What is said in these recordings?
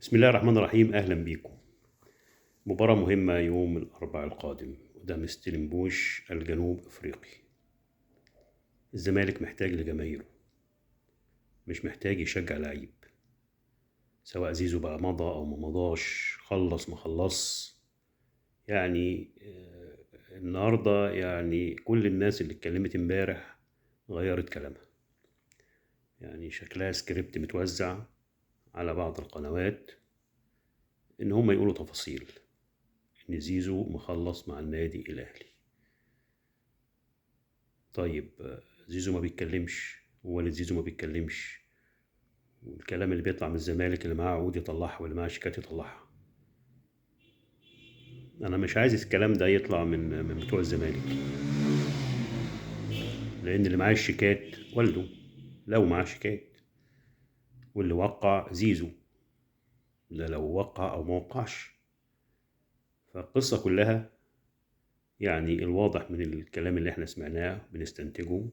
بسم الله الرحمن الرحيم. أهلا بيكم. مباراة مهمة يوم الأربعاء القادم قدام ستيلنبوش الجنوب أفريقي. الزمالك محتاج لجماهيره، مش محتاج يشجع لعيب، سواء زيزو بقى مضى أو ما مضاش، خلص ما خلص. النهاردة كل الناس اللي اتكلمت امبارح غيرت كلامها. شكلها سكريبت متوزع على بعض القنوات إن هم يقولوا تفاصيل إن زيزو مخلص مع النادي الأهلي. طيب، زيزو ما بيتكلمش، ووالد زيزو ما بيتكلمش، والكلام اللي بيطلع من الزمالك اللي معاه عقود يطلعها واللي معاه شيكات يطلعها. أنا مش عايز الكلام ده يطلع من بتوع الزمالك، لأن اللي معاه الشيكات والده، لو معاه شيكات، واللي وقع زيزو ده لو وقع أو ما وقعش. فالقصة كلها الواضح من الكلام اللي احنا سمعناه بنستنتجه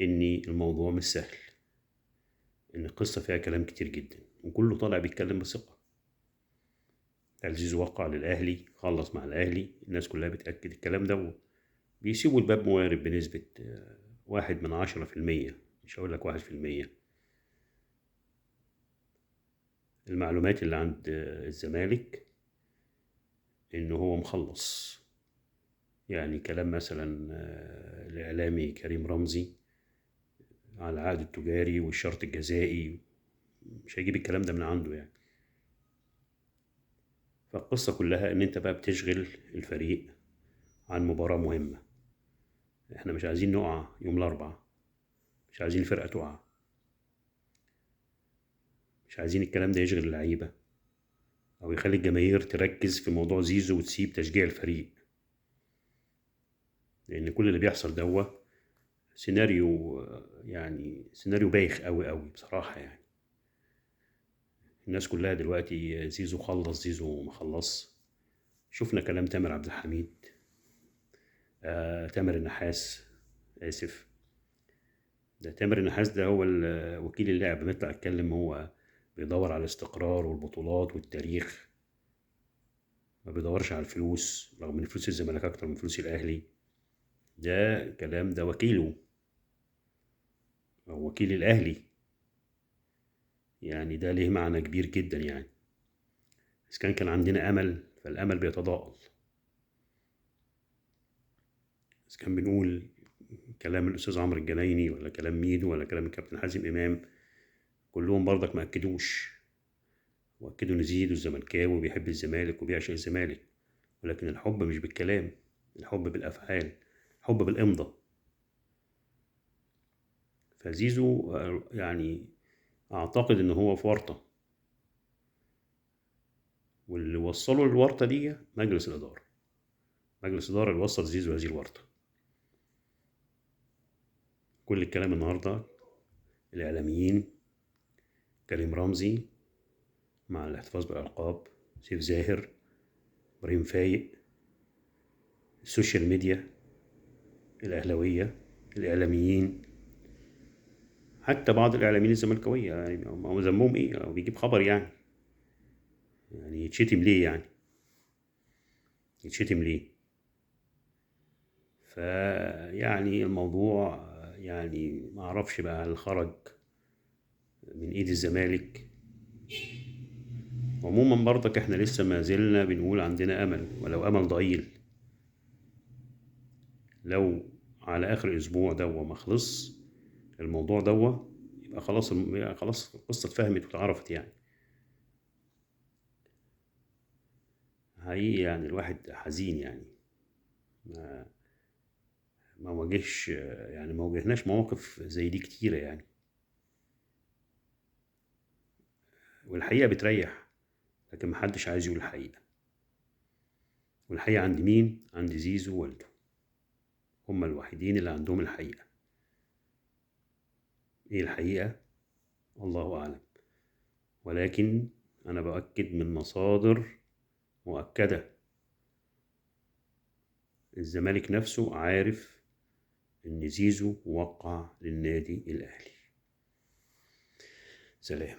إن الموضوع مش سهل، إن القصة فيها كلام كتير جدا وكله طالع بيتكلم بثقة. زيزو وقع للأهلي، خلص مع الأهلي، الناس كلها بتأكد الكلام ده، بيسيبوا الباب موارب بنسبة 1/10%، مش هقولك 1%. المعلومات اللي عند الزمالك إنه هو مخلص. كلام مثلا الإعلامي كريم رمزي على العقد التجاري والشرط الجزائي، مش هيجيب الكلام ده من عنده فالقصة كلها إن أنت بقى بتشغل الفريق عن مباراة مهمة. إحنا مش عايزين نقع يوم الأربعاء، مش عايزين الفرقة تقع، مش عايزين الكلام ده يشغل اللعيبة أو يخلي الجماهير تركز في موضوع زيزو وتسيب تشجيع الفريق، لأن كل اللي بيحصل ده سيناريو سيناريو بايخ أوي بصراحة. الناس كلها دلوقتي زيزو خلص، زيزو مخلص. شفنا كلام تامر عبد الحميد، تامر النحاس، آسف، ده تامر النحاس ده هو وكيل اللاعب، بيطلع يتكلم هو بيدور على الاستقرار والبطولات والتاريخ، ما بيدورش على الفلوس، رغم ان فلوس الزمالك اكتر من فلوس الاهلي. ده كلام ده وكيله او وكيل الاهلي، ده ليه معنى كبير جدا. اذا كان عندنا امل فالامل بيتضاءل. اذا كان بنقول كلام الاستاذ عمرو الجنايني ولا كلام ميدو ولا كلام الكابتن حازم امام، كلهم برضك ما اكدوش، واكدوا ان زيدو الزملكاوي بيحب الزمالك وبيعشق الزمالك، ولكن الحب مش بالكلام، الحب بالافعال، الحب بالامضه. فزيزو اعتقد ان هو في ورطه، واللي وصله للورطه دي مجلس الاداره اللي وصل زيزو هذه الورطه. كل الكلام النهارده الاعلاميين، كريم رمزي مع الاحتفاظ بالالقاب، سيف زاهر، ابراهيم فايق، السوشيال ميديا، الاهلاويه، الاعلاميين، حتى بعض الاعلاميين الزملكاويه، هم ذنبهم ايه؟ أو بيجيب خبر يتشتم ليه؟ يتشتم ليه؟ الموضوع ما اعرفش بقى هل خرج من ايد الزمالك. عموما برضك احنا لسه ما زلنا بنقول عندنا امل، ولو امل ضئيل. لو على اخر اسبوع ده وما خلص الموضوع ده، يبقى خلاص القصه اتفهمت واتعرفت. حقيقي الواحد حزين. ما ما واجهش ما واجهناش مواقف زي دي كتيرة والحقيقة بتريح، لكن محدش عايز يقول الحقيقة. والحقيقة عند مين؟ عند زيزو ووالده، هما الوحيدين اللي عندهم الحقيقة. ايه الحقيقة؟ الله أعلم، ولكن أنا بأكد من مصادر مؤكدة، الزمالك نفسه عارف إن زيزو وقع للنادي الأهلي. سلام.